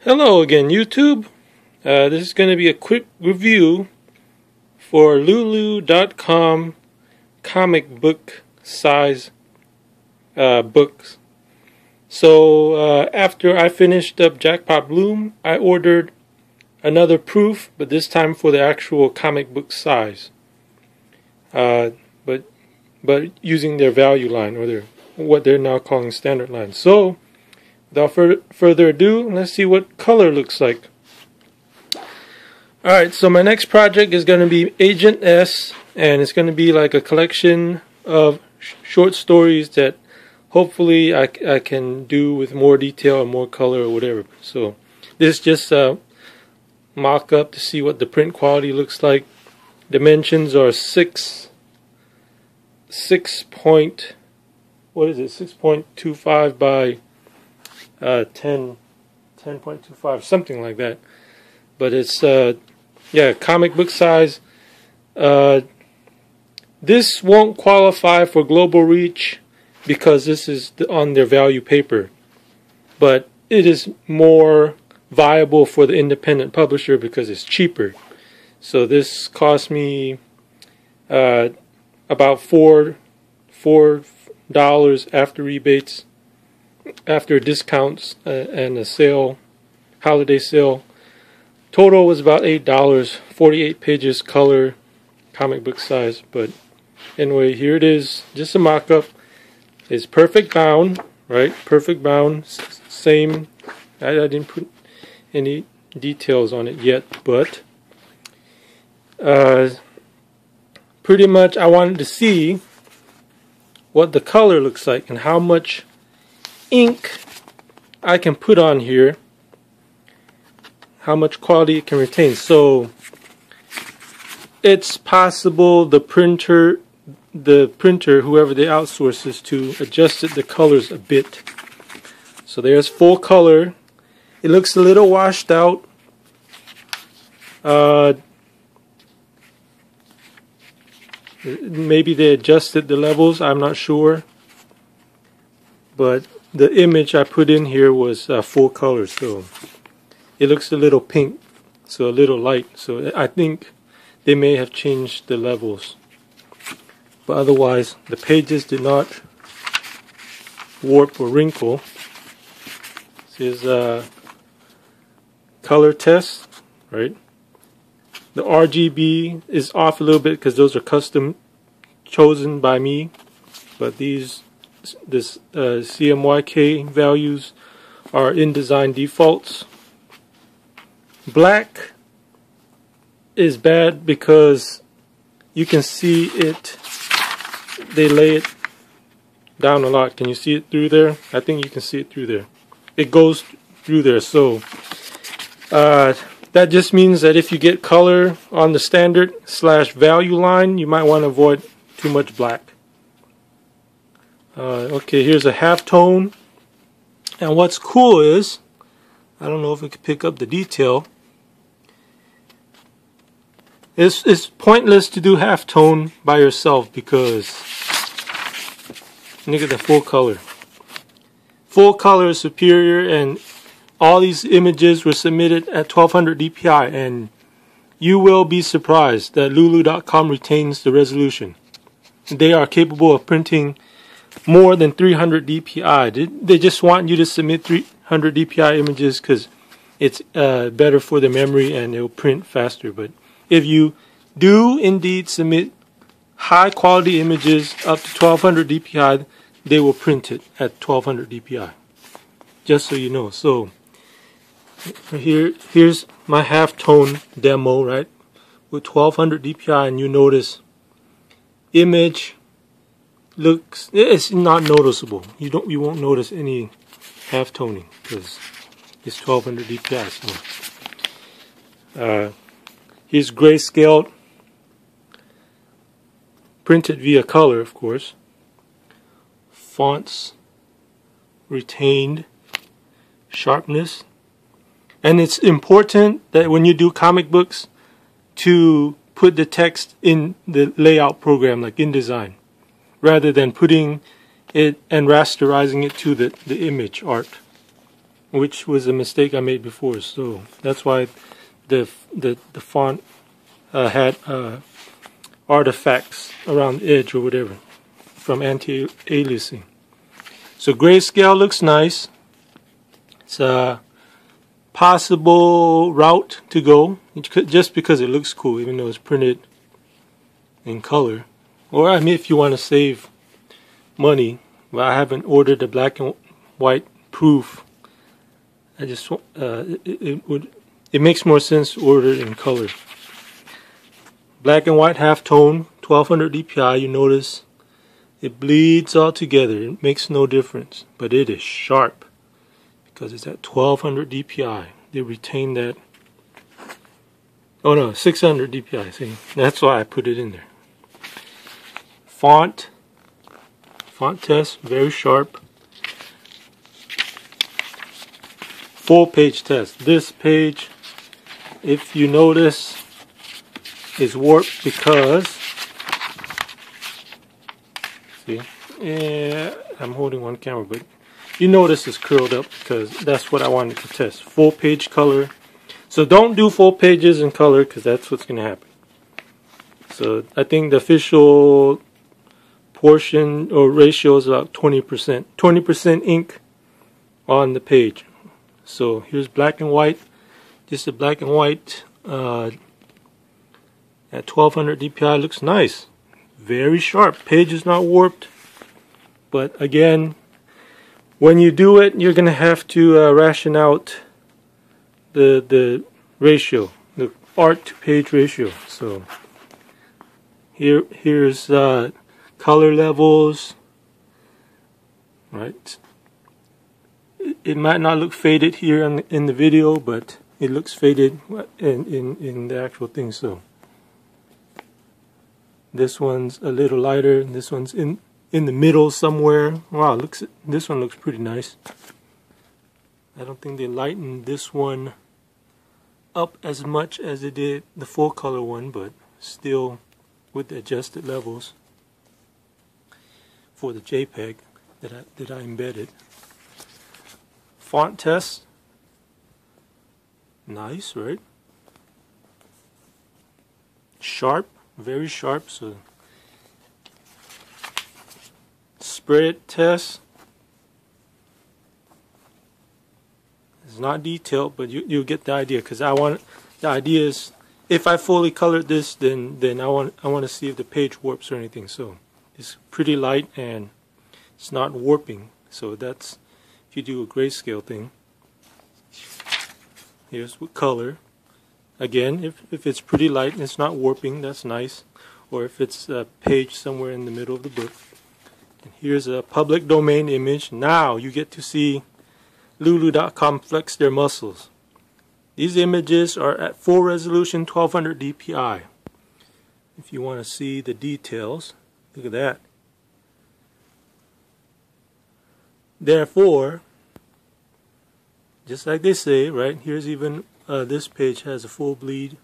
Hello again, YouTube. This is going to be a quick review for Lulu.com comic book size books. So after I finished up Jackpot Bloom, I ordered another proof, but this time for the actual comic book size. But using their value line, or what they're now calling standard line. So without further ado, let's see what color looks like. Alright, so my next project is going to be Agent S, and it's going to be like a collection of short stories that hopefully I can do with more detail and more color or whatever. So this is just a mock-up to see what the print quality looks like. Dimensions are 6.25 by 10.25, something like that. But it's yeah, comic book size. This won't qualify for global reach because this is on their value paper, but it is more viable for the independent publisher because it's cheaper. So this cost me about $4 after rebates, after discounts and a sale, holiday sale. Total was about $8, 48 pages, color, comic book size. But anyway, here it is, just a mock-up. It's perfect bound, right? Perfect bound, same. I didn't put any details on it yet, but pretty much I wanted to see what the color looks like and how much ink I can put on here, how much quality it can retain. So it's possible the printer, whoever they outsource this to, adjusted the colors a bit. So there's full color. It looks a little washed out. Maybe they adjusted the levels, I'm not sure. But the image I put in here was full color, so it looks a little pink, so a little light. So I think they may have changed the levels. But otherwise, the pages did not warp or wrinkle. This is color test, right? The RGB is off a little bit because those are custom chosen by me. But this CMYK values are InDesign defaults. Black is bad because you can see it, they lay it down a lot. Can you see it through there? I think you can see it through there. It goes through there. So that just means that if you get color on the standard / value line, you might want to avoid too much black. Okay, here's a halftone, and what's cool is, I don't know if we can pick up the detail. It's pointless to do halftone by yourself because look at the full color. Full color is superior, and all these images were submitted at 1200 dpi, and you will be surprised that Lulu.com retains the resolution. They are capable of printing more than 300 dpi. They just want you to submit 300 dpi images because it's better for the memory and it will print faster. But if you do indeed submit high quality images up to 1200 dpi, they will print it at 1200 dpi. Just so you know. So here's my halftone demo, right, with 1200 dpi, and you notice image looks, it's not noticeable. You won't notice any halftoning because it's 1200 dpi. So here's grayscale, printed via color, of course. Fonts retained sharpness. And it's important that when you do comic books to put the text in the layout program like InDesign, rather than putting it and rasterizing it to the image art. which was a mistake I made before. So that's why the font had artifacts around the edge or whatever from anti-aliasing. So grayscale looks nice. It's a possible route to go just because it looks cool, even though it's printed in color. Or I mean, if you want to save money, but I haven't ordered the black and white proof. I just it makes more sense to order it in color. Black and white halftone, 1200 DPI. You notice it bleeds all together. It makes no difference, but it is sharp because it's at 1200 DPI. They retain that. Oh no, 600 DPI. See, that's why I put it in there. Font test, very sharp. Full page test. This page, if you notice, is warped because, see, yeah, I'm holding one camera, but you notice it's curled up because that's what I wanted to test. Full page color. So don't do full pages in color because that's what's going to happen. So I think the official portion or ratio is about 20%. 20% ink on the page. So here's black and white. Just a black and white at 1200 DPI. Looks nice. Very sharp. Page is not warped. But again, when you do it, you're going to have to ration out the ratio, the art to page ratio. So here's color levels, right? It might not look faded here in the video, but it looks faded in the actual thing. So this one's a little lighter, and this one's in the middle somewhere. Wow, this one looks pretty nice. I don't think they lightened this one up as much as they did the full color one, but still with the adjusted levels for the JPEG that I embedded. Font test, nice, right? Sharp, very sharp. So spread test is not detailed, but you'll get the idea. Because the idea is, if I fully colored this, then I want to see if the page warps or anything. So it's pretty light and it's not warping. So that's if you do a grayscale thing. Here's with color. Again, if it's pretty light and it's not warping, that's nice. Or if it's a page somewhere in the middle of the book. And here's a public domain image. Now you get to see Lulu.com flex their muscles. These images are at full resolution, 1200 DPI. If you want to see the details, look at that. Therefore, just like they say, right, here's even this page has a full bleed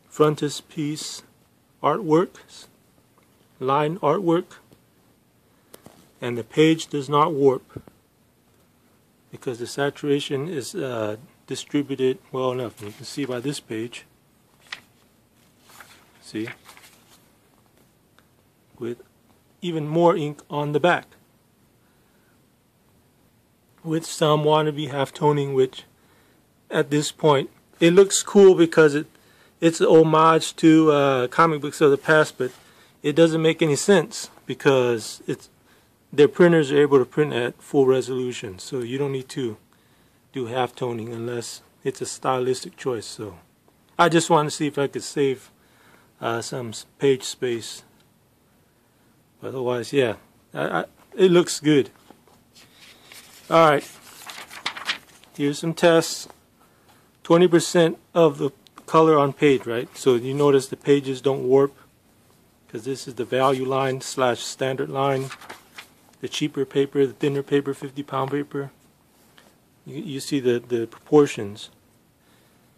frontispiece artwork, line artwork, and the page does not warp because the saturation is distributed well enough. You can see by this page, see, with even more ink on the back, with some wannabe half-toning, which at this point it looks cool because it's an homage to comic books of the past, but it doesn't make any sense because their printers are able to print at full resolution, so you don't need to do half-toning unless it's a stylistic choice. So I just want to see if I could save some page space. Otherwise, yeah, it looks good. Alright, here's some tests. 20% of the color on page, right? So you notice the pages don't warp because this is the value line / standard line. The cheaper paper, the thinner paper, 50-pound paper. You see the proportions.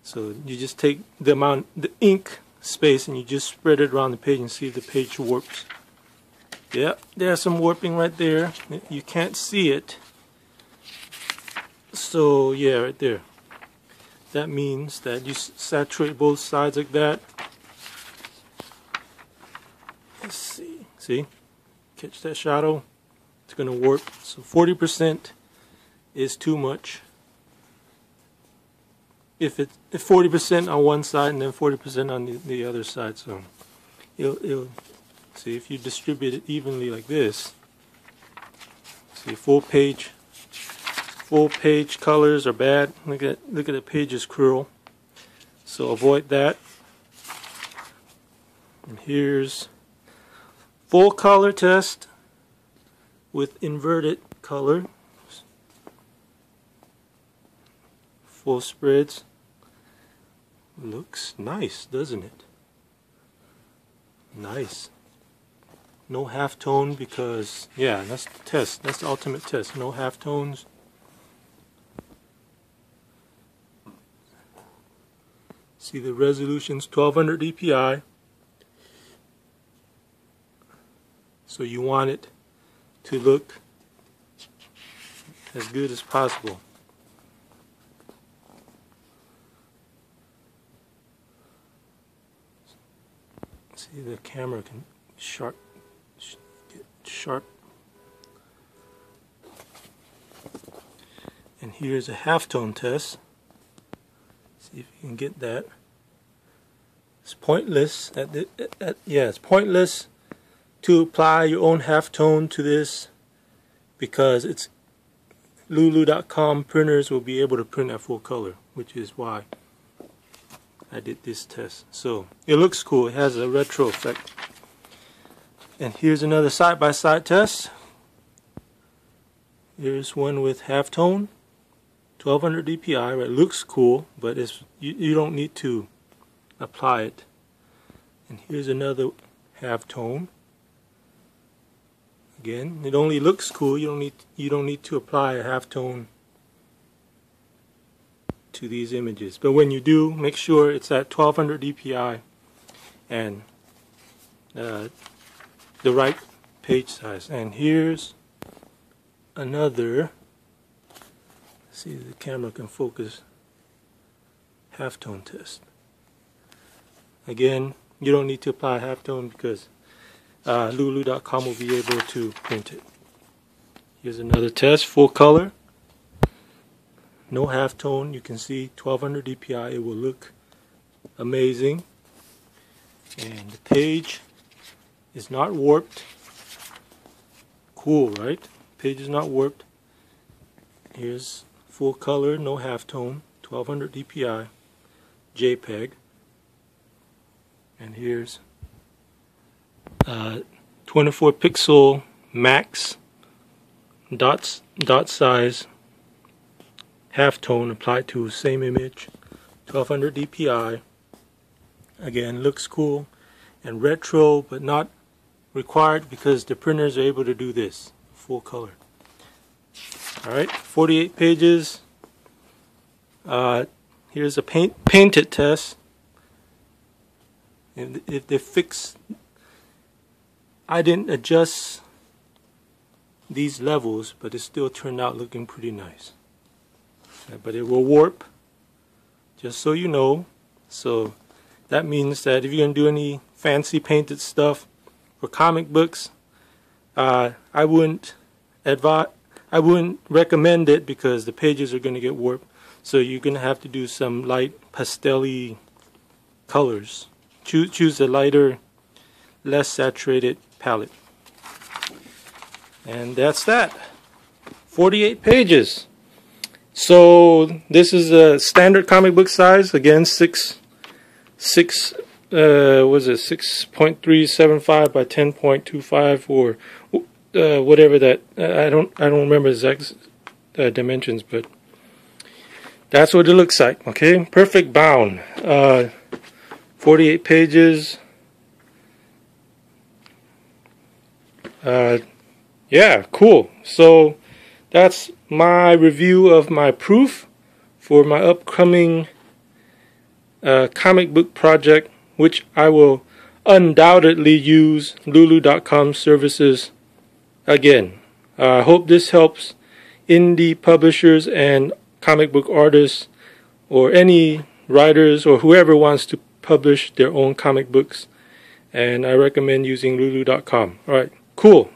So you just take the ink space and you just spread it around the page and see if the page warps. Yeah, there's some warping right there. You can't see it. So yeah, right there. That means that you saturate both sides like that. Let's see. See? Catch that shadow? It's going to warp. So 40% is too much. If 40% on one side and then 40% on the other side. So it'll see if you distribute it evenly like this. See, full page colors are bad. Look at the pages curl. So avoid that. And here's full color test with inverted color. Full spreads. Looks nice, doesn't it? Nice. No halftone because, yeah, that's the test. That's the ultimate test. No halftones. See, the resolution's 1200 dpi. So you want it to look as good as possible. See, the camera can get sharp. And here's a halftone test. See if you can get that. It's pointless. It's pointless to apply your own halftone to this because it's Lulu.com printers will be able to print at full color, which is why I did this test. So it looks cool. It has a retro effect. And here's another side-by-side test. Here's one with halftone, 1200 dpi. Right, it looks cool, but you don't need to apply it. And here's another halftone. Again, it only looks cool. You don't need to apply a halftone to these images. But when you do, make sure it's at 1200 dpi and the right page size. And here's another. See if the camera can focus. Halftone test. Again, you don't need to apply halftone because Lulu.com will be able to print it. Here's another test, full color. No halftone. You can see 1200 dpi. It will look amazing. And the page is not warped. Cool, right? Page is not warped. Here's full color, no halftone, 1200 dpi, jpeg. And here's 24 pixel max dot size halftone applied to same image, 1200 dpi. Again, looks cool and retro, but not required because the printers are able to do this full color. Alright, 48 pages. Here's a painted test. If they fix, I didn't adjust these levels, but it still turned out looking pretty nice. But it will warp, just so you know. So that means that if you're going to do any fancy painted stuff for comic books, I wouldn't recommend it because the pages are going to get warped. So you're going to have to do some light pastel-y colors. Choose a lighter, less saturated palette. And that's that. 48 pages. So this is a standard comic book size. Again, 6.375 by 10.25 or whatever that. I don't remember exact dimensions, but that's what it looks like. Okay, perfect bound. 48 pages. Yeah, cool. So that's my review of my proof for my upcoming comic book project, which I will undoubtedly use Lulu.com services again. I hope this helps indie publishers and comic book artists or any writers or whoever wants to publish their own comic books, and I recommend using lulu.com. Alright, cool.